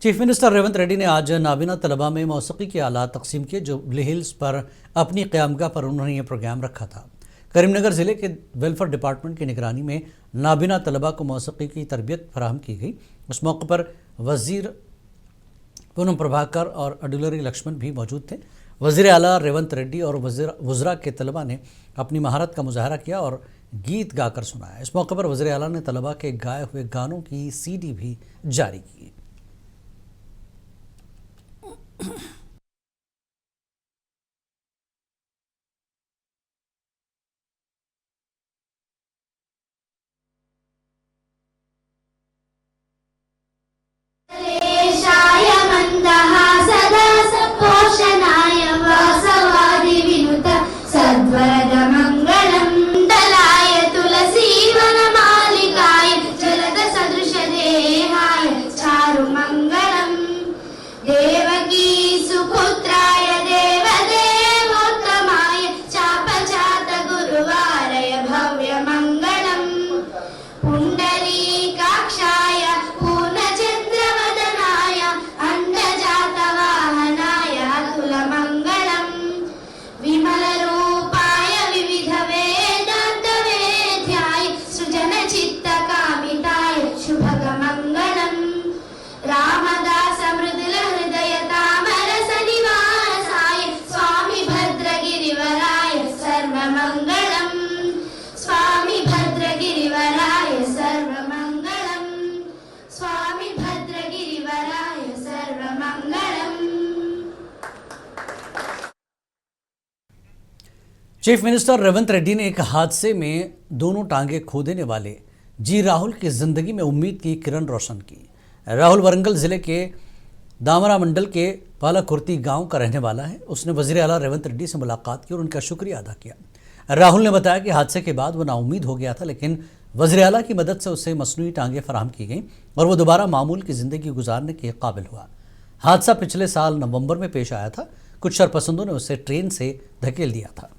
Chief minister Revanth Reddy ने आज नाबीना तलबा में मौसीकी के आलात तकसीम किए। जुबली हिल्स पर अपनी क़यामगाह पर उन्होंने ये प्रोग्राम रखा था। करीमनगर ज़िले के वेलफेयर डिपार्टमेंट की निगरानी में नाबीना तलबा को मौसीकी की तरबियत फराहम की गई। उस मौके पर वज़ीर पूनम प्रभाकर और अडुलरी लक्ष्मण भी मौजूद थे। वज़ीर आला रेवंत रेड्डी और वज़रा के तलबा ने अपनी महारत का मुजाहरा किया और गीत गाकर सुनाया। इस मौके पर वज़ीर आला ने तलबा के गाए हुए गानों की CD भी जारी की। चीफ मिनिस्टर रेवंत रेड्डी ने एक हादसे में दोनों टांगे खो देने वाले राहुल की जिंदगी में उम्मीद की किरण रोशन की। राहुल वरंगल जिले के दामरा मंडल के पालाकुर्ती गांव का रहने वाला है। उसने वज़ीर आला रेवंत रेड्डी से मुलाकात की और उनका शुक्रिया अदा किया। राहुल ने बताया कि हादसे के बाद वो नाउम्मीद हो गया था, लेकिन वज़ीर आला की मदद से उसे मसनूई टांगे फराहम की गई और वो दोबारा मामूल की ज़िंदगी गुजारने के काबिल हुआ। हादसा पिछले साल नवंबर में पेश आया था। कुछ शरपसंदों ने उसे ट्रेन से धकेल दिया था।